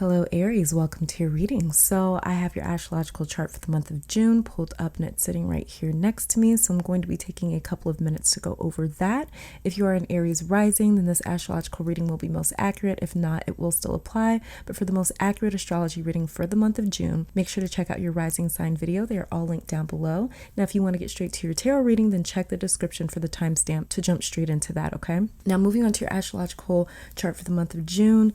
Hello Aries, welcome to your reading. So I have your astrological chart for the month of June pulled up and it's sitting right here next to me. So I'm going to be taking a couple of minutes to go over that. If you are an Aries rising, then this astrological reading will be most accurate. If not, it will still apply. But for the most accurate astrology reading for the month of June, make sure to check out your rising sign video. They are all linked down below. Now, if you want to get straight to your tarot reading, then check the description for the timestamp to jump straight into that, okay? Now, moving on to your astrological chart for the month of June,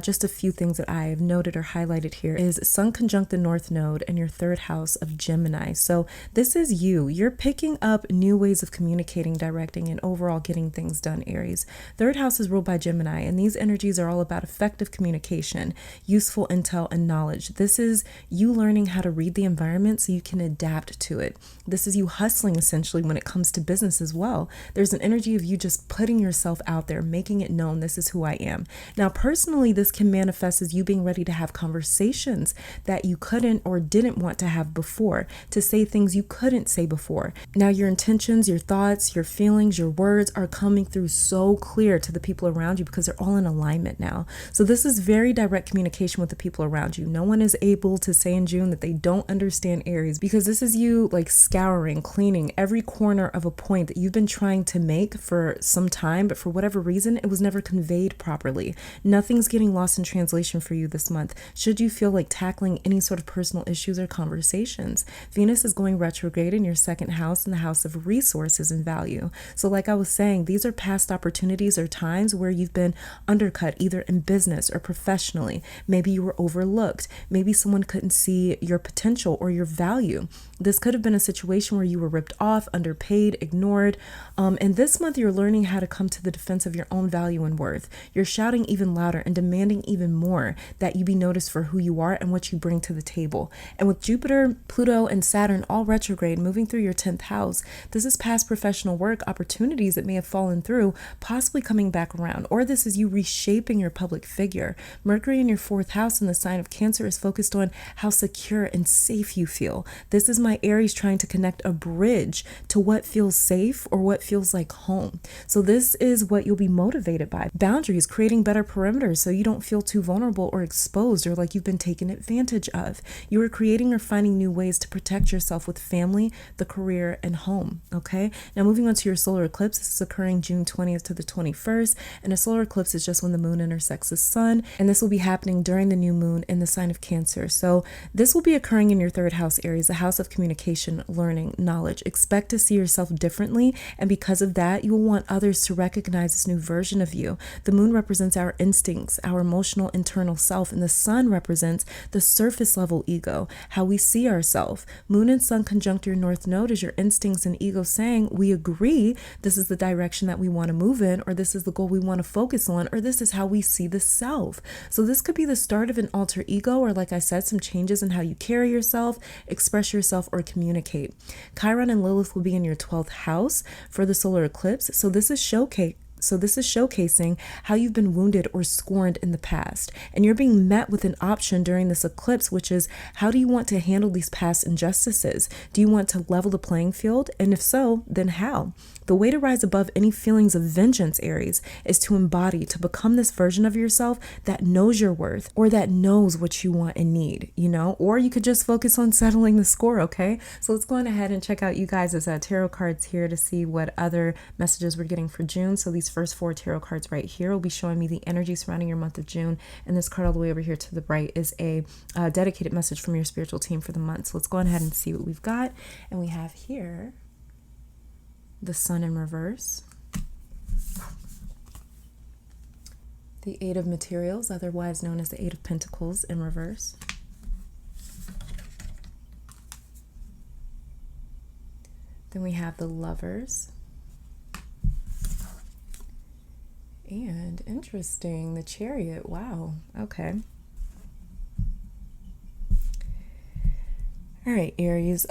just a few things that I have noted or highlighted here is Sun conjunct the North Node in your third house of Gemini. So this is you. You're picking up new ways of communicating, directing, and overall getting things done, Aries. Third house is ruled by Gemini, and these energies are all about effective communication, useful intel, and knowledge. This is you learning how to read the environment so you can adapt to it. This is you hustling, essentially, when it comes to business as well. There's an energy of you just putting yourself out there, making it known, this is who I am. Now, personally, this can manifest as you being ready to have conversations that you couldn't or didn't want to have before, to say things you couldn't say before. Now, your intentions, your thoughts, your feelings, your words are coming through so clear to the people around you because they're all in alignment now. So this is very direct communication with the people around you. No one is able to say in June that they don't understand Aries, because this is you like scouring, cleaning every corner of a point that you've been trying to make for some time, but for whatever reason, it was never conveyed properly. Nothing's getting lost in translation for you this month, should you feel like tackling any sort of personal issues or conversations. Venus is going retrograde in your second house, in the house of resources and value. So like I was saying, these are past opportunities or times where you've been undercut either in business or professionally. Maybe you were overlooked. Maybe someone couldn't see your potential or your value. This could have been a situation where you were ripped off, underpaid, ignored. And this month you're learning how to come to the defense of your own value and worth. You're shouting even louder and demanding even more that you be noticed for who you are and what you bring to the table. And with Jupiter, Pluto, and Saturn all retrograde moving through your 10th house, this is past professional work opportunities that may have fallen through, possibly coming back around. Or this is you reshaping your public figure. Mercury in your 4th house in the sign of Cancer is focused on how secure and safe you feel. This is my Aries trying to connect a bridge to what feels safe or what feels like home. So this is what you'll be motivated by. Boundaries, creating better perimeters so you don't feel too vulnerable or exposed or like you've been taken advantage of. You are creating or finding new ways to protect yourself with family, the career, and home. Okay, now moving on to your solar eclipse. This is occurring June 20th to the 21st, and a solar eclipse is just when the moon intersects the sun, and this will be happening during the new moon in the sign of Cancer. So this will be occurring in your 3rd house, Aries, the house of communication, learning, knowledge. Expect to see yourself differently, and because of that, you will want others to recognize this new version of you. The moon represents our instincts, our emotional internal self, and the sun represents the surface level ego, how we see ourselves. Moon and sun conjunct your North Node is your instincts and ego saying, we agree this is the direction that we want to move in, or this is the goal we want to focus on, or this is how we see the self. So this could be the start of an alter ego, or like I said, some changes in how you carry yourself, express yourself, or communicate. Chiron and Lilith will be in your 12th house for the solar eclipse. So this is showcasing how you've been wounded or scorned in the past. And you're being met with an option during this eclipse, which is, how do you want to handle these past injustices? Do you want to level the playing field? And if so, then how? The way to rise above any feelings of vengeance, Aries, is to embody, to become this version of yourself that knows your worth, or that knows what you want and need, or you could just focus on settling the score, okay? So let's go on ahead and check out you guys' tarot cards here to see what other messages we're getting for June. So these first 4 tarot cards right here will be showing me the energy surrounding your month of June, and this card all the way over here to the right is a dedicated message from your spiritual team for the month. So let's go on ahead and see what we've got. And we have here the Sun in reverse, the 8 of Materials, otherwise known as the 8 of Pentacles, in reverse, then we have the Lovers, and interesting, the Chariot. Wow, okay. All right, Aries.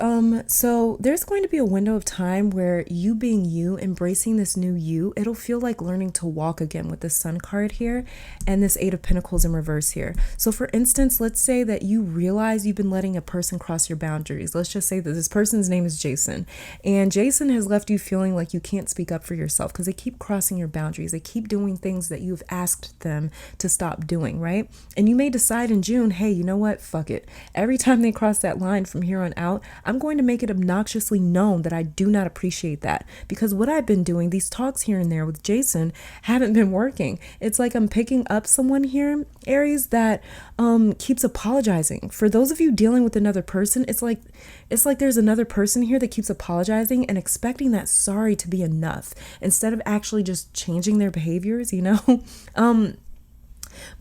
So there's going to be a window of time where you being you, embracing this new you, it'll feel like learning to walk again with this Sun card here and this Eight of Pentacles in reverse here. So for instance, let's say that you realize you've been letting a person cross your boundaries. Let's just say that this person's name is Jason, and Jason has left you feeling like you can't speak up for yourself because they keep crossing your boundaries. They keep doing things that you've asked them to stop doing, right? And you may decide in June, hey, you know what? Fuck it. Every time they cross that line from here on out, I'm going to make it obnoxiously known that I do not appreciate that, because what I've been doing, these talks here and there with Jason, haven't been working. It's like I'm picking up someone here, Aries, that keeps apologizing. For those of you dealing with another person, it's like there's another person here that keeps apologizing and expecting that sorry to be enough instead of actually just changing their behaviors, you know?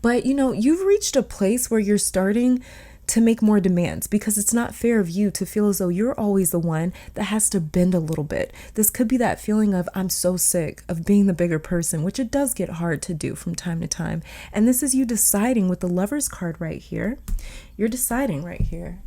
But you know, you've reached a place where you're starting to make more demands, because it's not fair of you to feel as though you're always the one that has to bend a little bit. This could be that feeling of, I'm so sick of being the bigger person, which it does get hard to do from time to time. And this is you deciding with the Lovers card right here. You're deciding right here.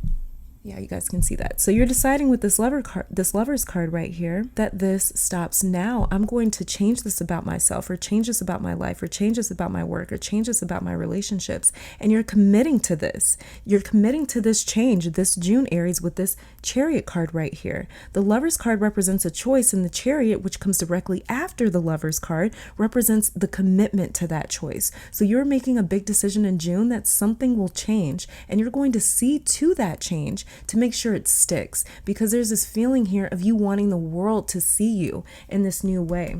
Yeah, you guys can see that. So you're deciding with this Lovers card right here, that this stops now. I'm going to change this about myself, or change this about my life, or change this about my work, or change this about my relationships. And you're committing to this. You're committing to this change this June, Aries, with this Chariot card right here. The Lovers card represents a choice, and the Chariot, which comes directly after the Lovers card, represents the commitment to that choice. So you're making a big decision in June that something will change, and you're going to see to that change to make sure it sticks, because there's this feeling here of you wanting the world to see you in this new way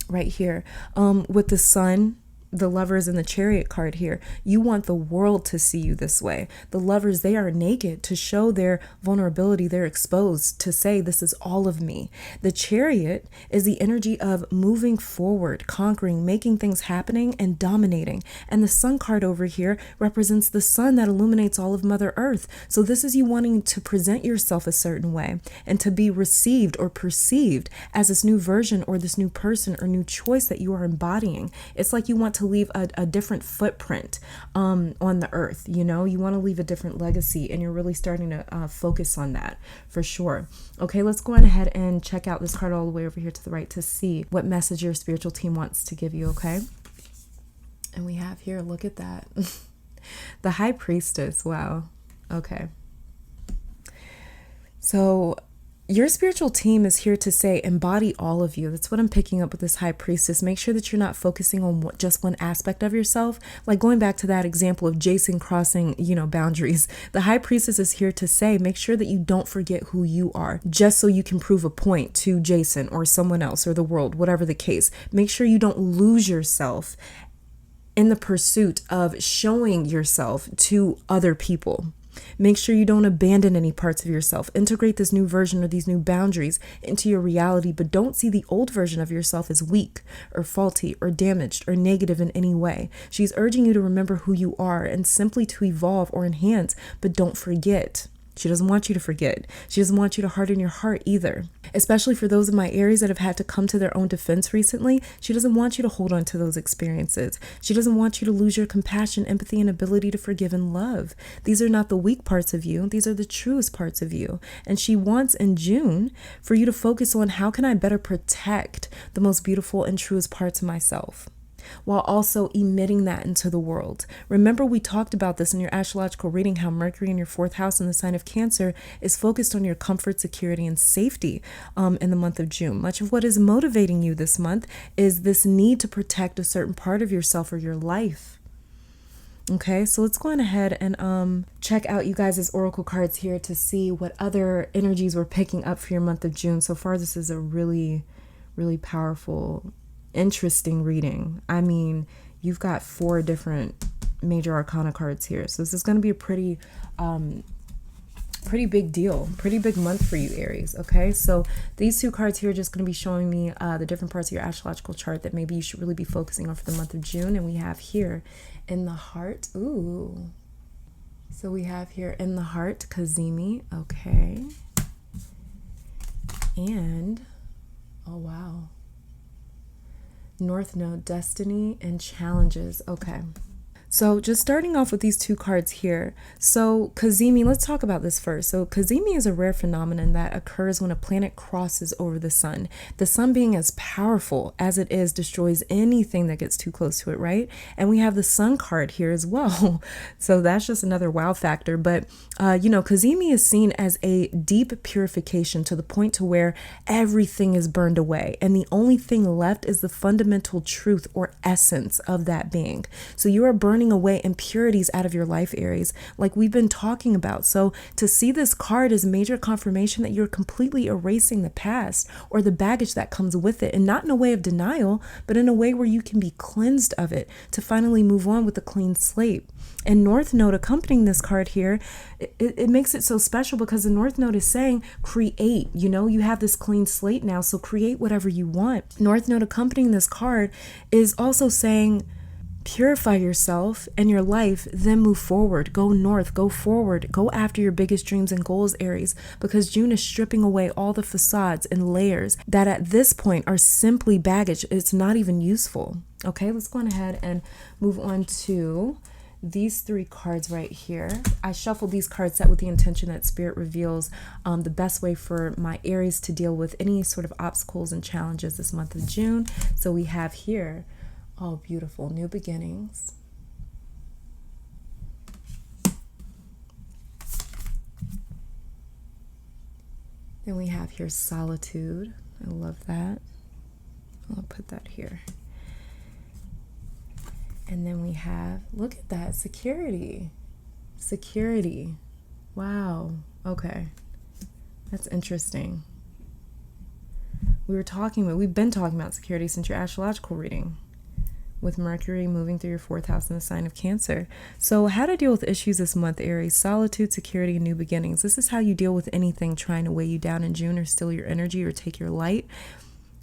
right here. With the Sun, the Lovers, and the Chariot card here, you want the world to see you this way. The Lovers, they are naked to show their vulnerability. They're exposed to say, this is all of me. The Chariot is the energy of moving forward, conquering, making things happening, and dominating. And the Sun card over here represents the sun that illuminates all of Mother Earth. So this is you wanting to present yourself a certain way and to be received or perceived as this new version, or this new person, or new choice that you are embodying. It's like you want to leave a different footprint on the earth. You know, you want to leave a different legacy, and you're really starting to focus on that for sure. Okay, let's go on ahead and check out this card all the way over here to the right to see what message your spiritual team wants to give you. Okay, and we have here, look at that. The High Priestess. Wow. Okay, so your spiritual team is here to say, embody all of you. That's what I'm picking up with this High Priestess. Make sure that you're not focusing on just one aspect of yourself. Like going back to that example of Jason crossing, you know, boundaries. The High Priestess is here to say, make sure that you don't forget who you are, just so you can prove a point to Jason or someone else or the world, whatever the case. Make sure you don't lose yourself in the pursuit of showing yourself to other people. Make sure you don't abandon any parts of yourself. Integrate this new version or these new boundaries into your reality, but don't see the old version of yourself as weak or faulty or damaged or negative in any way. She's urging you to remember who you are and simply to evolve or enhance, but don't forget. She doesn't want you to forget. She doesn't want you to harden your heart either. Especially for those of my Aries that have had to come to their own defense recently, she doesn't want you to hold on to those experiences. She doesn't want you to lose your compassion, empathy, and ability to forgive and love. These are not the weak parts of you. These are the truest parts of you. And she wants in June for you to focus on, how can I better protect the most beautiful and truest parts of myself, while also emitting that into the world. Remember, we talked about this in your astrological reading, how Mercury in your 4th house in the sign of Cancer is focused on your comfort, security, and safety in the month of June. Much of what is motivating you this month is this need to protect a certain part of yourself or your life. Okay, so let's go on ahead and check out you guys' oracle cards here to see what other energies we're picking up for your month of June. So far, this is a really, really powerful, interesting reading. I mean, you've got 4 different major arcana cards here, so this is going to be a pretty big deal, pretty big month for you, Aries. Okay, so these 2 cards here are just going to be showing me the different parts of your astrological chart that maybe you should really be focusing on for the month of June. And we have here in the heart, ooh, so we have here in the heart, Kazemi. Okay, and oh wow, North Node, destiny and challenges. Okay, So just starting off with these two cards here. So cazimi, let's talk about this first. So cazimi is a rare phenomenon that occurs when a planet crosses over the sun. The sun being as powerful as it is destroys anything that gets too close to it, right? And we have the sun card here as well. So that's just another wow factor. But, cazimi is seen as a deep purification to the point to where everything is burned away. And the only thing left is the fundamental truth or essence of that being. So you are burning away impurities out of your life, Aries, like we've been talking about. So to see this card is major confirmation that you're completely erasing the past or the baggage that comes with it, and not in a way of denial, but in a way where you can be cleansed of it to finally move on with a clean slate. And North Node accompanying this card here, it makes it so special because the North Node is saying create, you have this clean slate now, so create whatever you want. North Node accompanying this card is also saying purify yourself and your life, then move forward. Go north, go forward, go after your biggest dreams and goals, Aries, because June is stripping away all the facades and layers that at this point are simply baggage. It's not even useful. Okay, let's go on ahead and move on to these three cards right here. I shuffled these cards set with the intention that Spirit reveals the best way for my Aries to deal with any sort of obstacles and challenges this month of June. So we have here, oh, beautiful, new beginnings. Then we have here solitude. I love that. I'll put that here. And then we have, look at that, security. Security. Wow. Okay. That's interesting. We've been talking about security since your astrological reading, with Mercury moving through your 4th house in the sign of Cancer. So how to deal with issues this month, Aries: solitude, security, and new beginnings. This is how you deal with anything trying to weigh you down in June or steal your energy or take your light.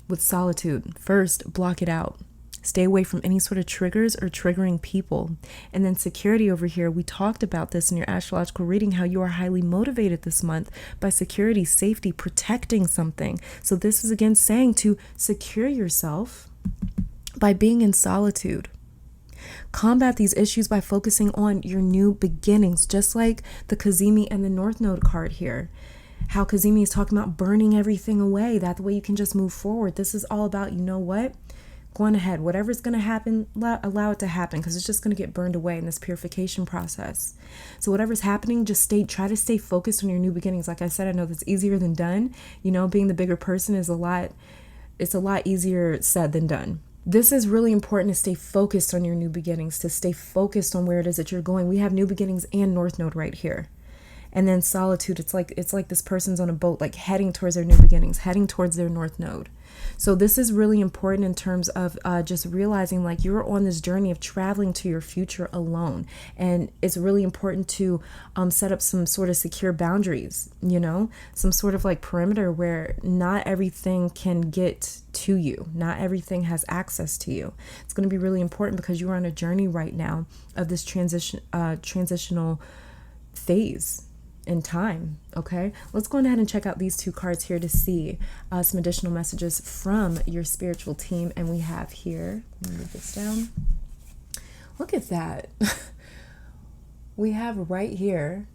With solitude, first, block it out. Stay away from any sort of triggers or triggering people. And then security over here, we talked about this in your astrological reading, how you are highly motivated this month by security, safety, protecting something. So this is again saying to secure yourself by being in solitude. Combat these issues by focusing on your new beginnings, just like the cazimi and the North Node card here. How cazimi is talking about burning everything away. That way you can just move forward. This is all about, going ahead, whatever's going to happen, allow it to happen, because it's just going to get burned away in this purification process. So whatever's happening, just try to stay focused on your new beginnings. Like I said, I know that's easier than done. Being the bigger person is it's a lot easier said than done. This is really important, to stay focused on your new beginnings, to stay focused on where it is that you're going. We have new beginnings and North Node right here. And then solitude, it's like this person's on a boat, like heading towards their new beginnings, heading towards their North Node. So this is really important in terms of just realizing like you're on this journey of traveling to your future alone. And it's really important to set up some sort of secure boundaries, some sort of like perimeter where not everything can get to you. Not everything has access to you. It's going to be really important because you are on a journey right now of this transitional phase in time. Okay, let's go ahead and check out these two cards here to see some additional messages from your spiritual team. And we have here, let me move this down. Look at that. We have right here,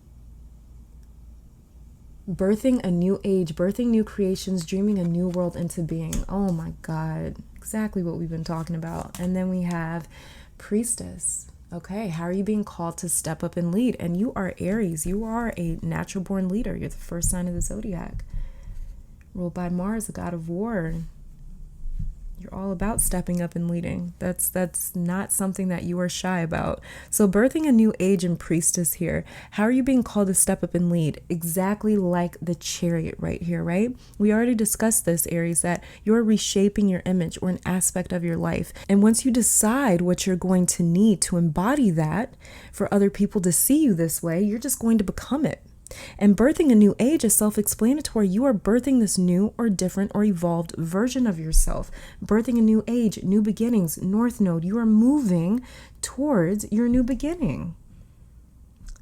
birthing a new age, birthing new creations, dreaming a new world into being. Oh my God, exactly what we've been talking about. And then we have priestess. Okay, how are you being called to step up and lead? And you are Aries. You are a natural born leader. You're the first sign of the zodiac, ruled by Mars, the god of war. You're all about stepping up and leading. That's not something that you are shy about. So birthing a new age and priestess here. How are you being called to step up and lead? Exactly like the Chariot right here, right? We already discussed this, Aries, that you're reshaping your image or an aspect of your life. And once you decide what you're going to need to embody that for other people to see you this way, you're just going to become it. And birthing a new age is self-explanatory. You are birthing this new or different or evolved version of yourself. Birthing a new age, new beginnings, North Node. You are moving towards your new beginning.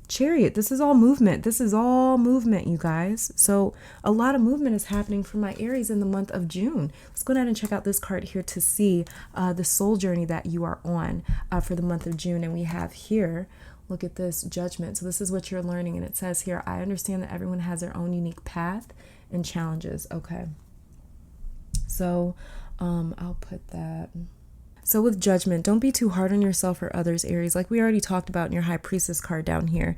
Chariot, this is all movement. This is all movement, you guys. So a lot of movement is happening for my Aries in the month of June. Let's go ahead and check out this card here to see the soul journey that you are on for the month of June. And we have here, look at this, Judgment. So this is what you're learning. And it says here, I understand that everyone has their own unique path and challenges. Okay. So I'll put that. So with Judgment, don't be too hard on yourself or others, Aries. Like we already talked about in your High Priestess card down here.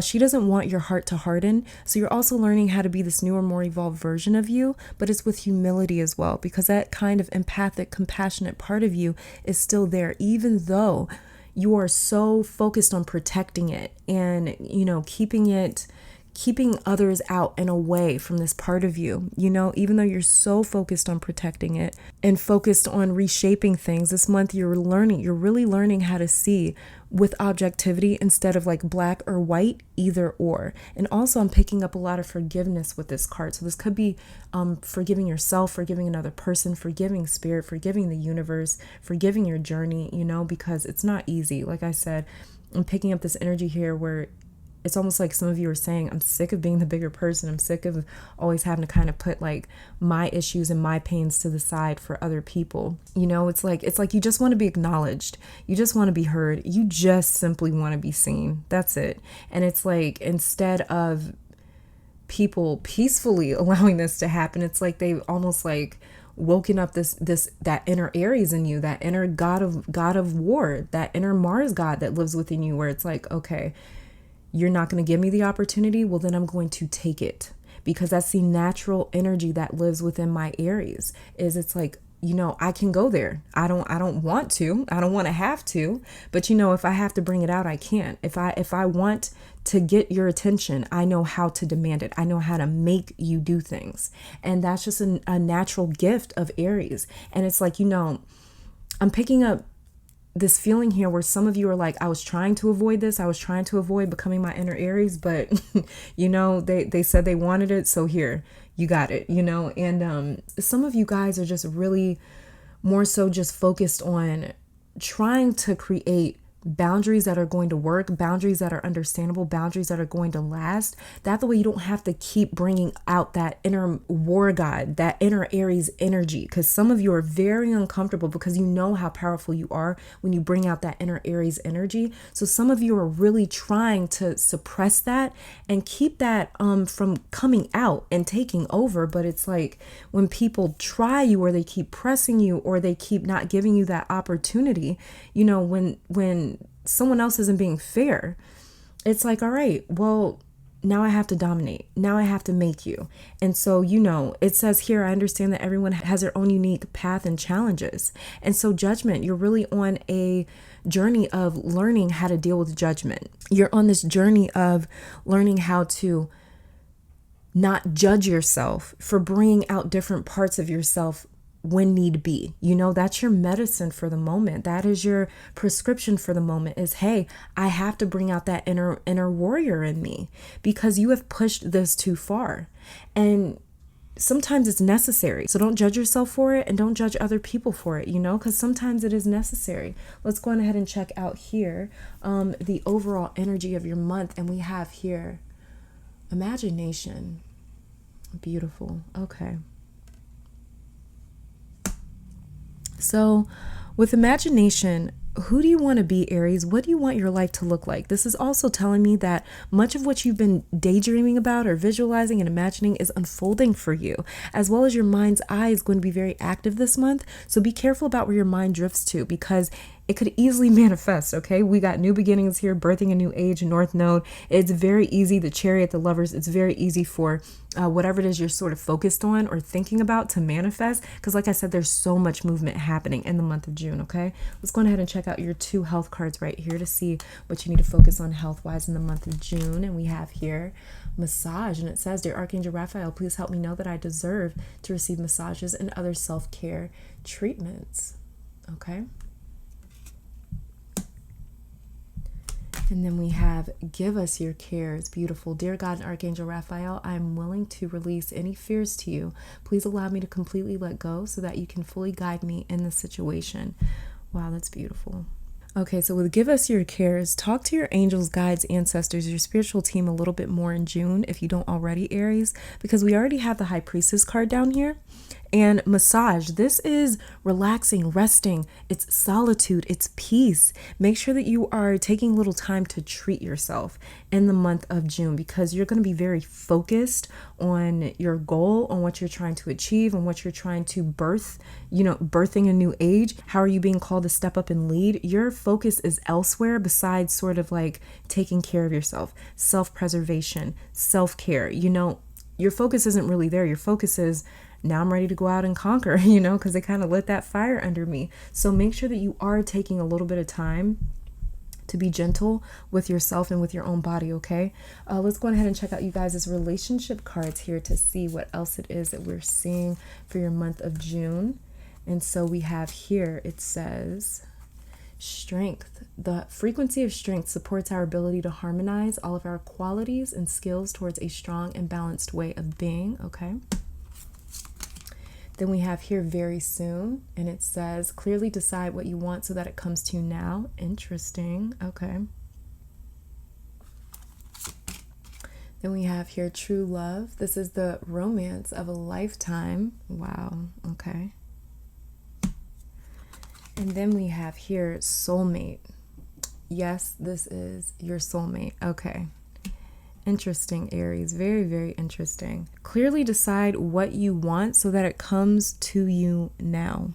She doesn't want your heart to harden. So you're also learning how to be this newer, more evolved version of you, but it's with humility as well, because that kind of empathic, compassionate part of you is still there, even though you are so focused on protecting it and, keeping others out and away from this part of you, even though you're so focused on protecting it and focused on reshaping things. This month you're really learning how to see with objectivity instead of like black or white, either or. And also I'm picking up a lot of forgiveness with this card. So this could be forgiving yourself, forgiving another person, forgiving spirit, forgiving the universe, forgiving your journey, because it's not easy. Like I said, I'm picking up this energy here where it's almost like some of you are saying, I'm sick of being the bigger person. I'm sick of always having to kind of put like my issues and my pains to the side for other people. It's like you just want to be acknowledged. You just want to be heard. You just simply want to be seen. That's it. And it's like, instead of people peacefully allowing this to happen, it's like they've almost like woken up that inner Aries in you, that inner god of war, that inner Mars god that lives within you, where it's like, okay, you're not going to give me the opportunity. Well, then I'm going to take it, because that's the natural energy that lives within my Aries. It's like, I can go there. I don't want to. I don't want to have to. But if I have to bring it out, I can. If I want to get your attention, I know how to demand it. I know how to make you do things. And that's just a natural gift of Aries. And it's like, I'm picking up this feeling here where some of you are like, I was trying to avoid this. I was trying to avoid becoming my inner Aries, but they said they wanted it. So here, you got it, and some of you guys are just really more so just focused on trying to create boundaries that are going to work, boundaries that are understandable, boundaries that are going to last. That the way you don't have to keep bringing out that inner war god, that inner Aries energy, because some of you are very uncomfortable because you know how powerful you are when you bring out that inner Aries energy. So some of you are really trying to suppress that and keep that from coming out and taking over. But it's like when people try you, or they keep pressing you, or they keep not giving you that opportunity, when someone else isn't being fair, it's like, all right, well, now I have to dominate. Now I have to make you. And so, it says here, I understand that everyone has their own unique path and challenges. And so Judgment, you're really on a journey of learning how to deal with judgment. You're on this journey of learning how to not judge yourself for bringing out different parts of yourself when need be. That's your medicine for the moment. That is your prescription for the moment, is, hey, I have to bring out that inner warrior in me, because you have pushed this too far. And sometimes it's necessary. So don't judge yourself for it, and don't judge other people for it, because sometimes it is necessary. Let's go ahead and check out here the overall energy of your month. And we have here imagination. Beautiful. Okay. So with imagination, who do you want to be, Aries? What do you want your life to look like? This is also telling me that much of what you've been daydreaming about or visualizing and imagining is unfolding for you, as well as your mind's eye is going to be very active this month. So be careful about where your mind drifts to, because it could easily manifest. Okay, we got new beginnings here, birthing a new age, North Node. It's very easy. The Chariot, the Lovers, it's very easy for whatever it is you're sort of focused on or thinking about to manifest. Because like I said, there's so much movement happening in the month of June. Okay, let's go ahead and check out your 2 health cards right here to see what you need to focus on health-wise in the month of June. And we have here massage, and it says, Dear Archangel Raphael, please help me know that I deserve to receive massages and other self-care treatments. Okay. And then we have, give us your cares. Beautiful. Dear God and Archangel Raphael, I am willing to release any fears to you. Please allow me to completely let go so that you can fully guide me in this situation. Wow, that's beautiful. Okay, so with Give Us Your Cares, talk to your angels, guides, ancestors, your spiritual team a little bit more in June if you don't already, Aries, because we already have the High Priestess card down here. And massage, this is relaxing, resting, it's solitude, it's peace. Make sure that you are taking a little time to treat yourself in the month of June, because you're going to be very focused on your goal, on what you're trying to achieve, and what you're trying to birth, birthing a new age. How are you being called to step up and lead? Your focus is elsewhere besides sort of like taking care of yourself, self-preservation, self-care. Your focus isn't really there. Your focus is, now I'm ready to go out and conquer, because they kind of lit that fire under me. So make sure that you are taking a little bit of time to be gentle with yourself and with your own body, okay? Let's go ahead and check out you guys' relationship cards here to see what else it is that we're seeing for your month of June. And so we have here, it says, strength. The frequency of strength supports our ability to harmonize all of our qualities and skills towards a strong and balanced way of being, okay? Then we have here very soon, and it says clearly decide what you want so that it comes to you now. Interesting. Okay. Then we have here true love. This is the romance of a lifetime. Wow. Okay. And then we have here soulmate. Yes, this is your soulmate. Okay. Interesting, Aries. Very, very interesting. Clearly decide what you want so that it comes to you now.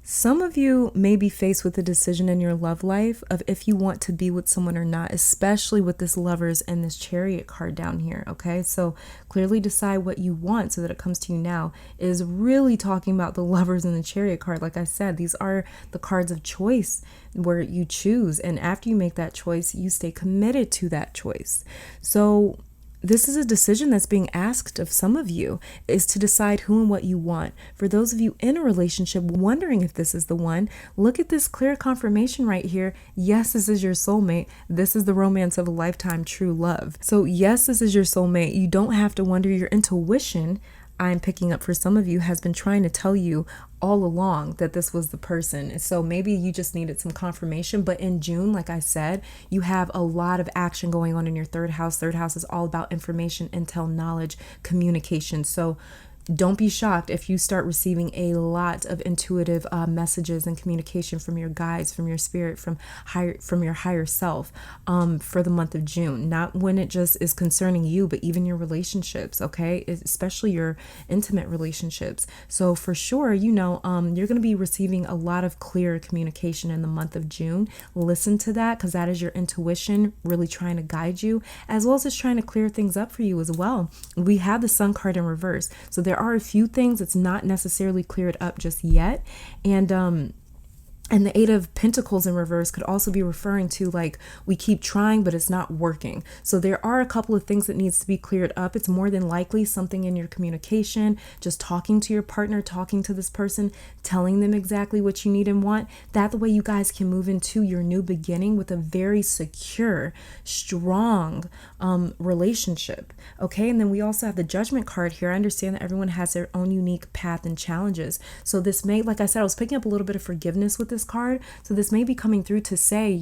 Some of you may be faced with a decision in your love life of if you want to be with someone or not, especially with this Lovers and this Chariot card down here, okay? So clearly decide what you want so that it comes to you now is really talking about the Lovers and the Chariot card. Like I said, these are the cards of choice where you choose, and after you make that choice, you stay committed to that choice. So this is a decision that's being asked of some of you, is to decide who and what you want. For those of you in a relationship wondering if this is the one, look at this clear confirmation right here. Yes, this is your soulmate. This is the romance of a lifetime, true love. So yes, this is your soulmate. You don't have to wonder. Your intuition, I'm picking up for some of you, has been trying to tell you all along that this was the person. So maybe you just needed some confirmation. But in June, like I said, you have a lot of action going on in your third house. Third house is all about information, intel, knowledge, communication. So don't be shocked if you start receiving a lot of intuitive messages and communication from your guides, from your spirit, from your higher self for the month of June. Not when it just is concerning you, but even your relationships, okay? Especially your intimate relationships. So for sure, you're going to be receiving a lot of clear communication in the month of June. Listen to that, because that is your intuition really trying to guide you, as well as it's trying to clear things up for you as well. We have the Sun card in reverse. So there are a few things that's not necessarily cleared up just yet. And the Eight of Pentacles in reverse could also be referring to like we keep trying, but it's not working. So there are a couple of things that needs to be cleared up. It's more than likely something in your communication, just talking to your partner, talking to this person, telling them exactly what you need and want. That the way you guys can move into your new beginning with a very secure, strong relationship. Okay. And then we also have the Judgment card here. I understand that everyone has their own unique path and challenges. So this may, like I said, I was picking up a little bit of forgiveness with this card. So this may be coming through to say,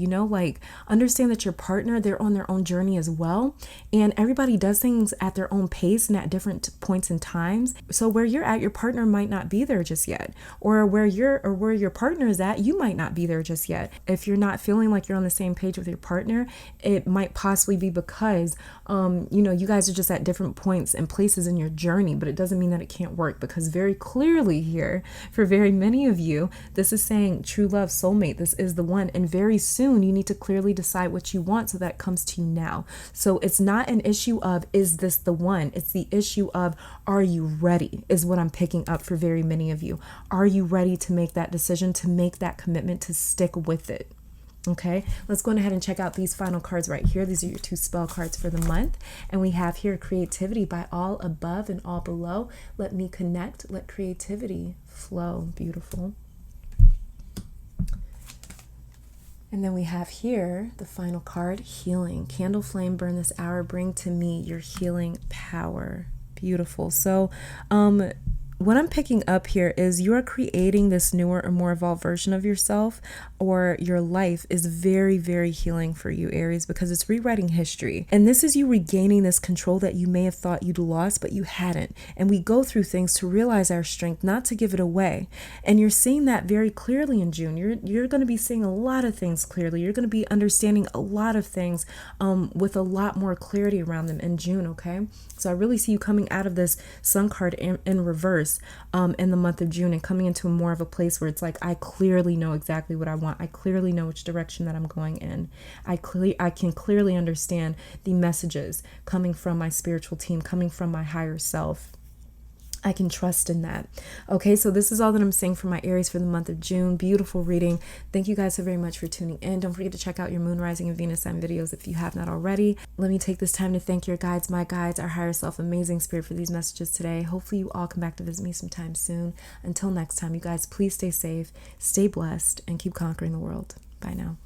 understand that your partner, they're on their own journey as well. And everybody does things at their own pace and at different points in times. So where you're at, your partner might not be there just yet. Or where your partner is at, you might not be there just yet. If you're not feeling like you're on the same page with your partner, it might possibly be because, you guys are just at different points and places in your journey, but it doesn't mean that it can't work, because very clearly here, for very many of you, this is saying true love, soulmate, this is the one. And very soon you need to clearly decide what you want so that it comes to you now. So it's not an issue of, is this the one? It's the issue of, are you ready, is what I'm picking up for very many of you. Are you ready to make that decision, to make that commitment, to stick with it? Okay, let's go ahead and check out these final cards right here. These are your 2 spell cards for the month. And we have here creativity by all above and all below. Let me connect, let creativity flow. Beautiful. And then we have here the final card, healing. Candle flame, burn this hour, bring to me your healing power. Beautiful. So what I'm picking up here is you're creating this newer or more evolved version of yourself, or your life is very, very healing for you, Aries, because it's rewriting history. And this is you regaining this control that you may have thought you'd lost, but you hadn't. And we go through things to realize our strength, not to give it away. And you're seeing that very clearly in June. You're going to be seeing a lot of things clearly. You're going to be understanding a lot of things with a lot more clarity around them in June, okay? So I really see you coming out of this Sun card in reverse in the month of June, and coming into more of a place where it's like, I clearly know exactly what I want. I clearly know which direction that I'm going in. I can clearly understand the messages coming from my spiritual team, coming from my higher self. I can trust in that. Okay, so this is all that I'm saying for my Aries for the month of June. Beautiful reading. Thank you guys so very much for tuning in. Don't forget to check out your moon, rising, and Venus sign videos if you have not already. Let me take this time to thank your guides, my guides, our higher self, amazing spirit, for these messages today. Hopefully you all come back to visit me sometime soon. Until next time, you guys, please stay safe, stay blessed, and keep conquering the world. Bye now.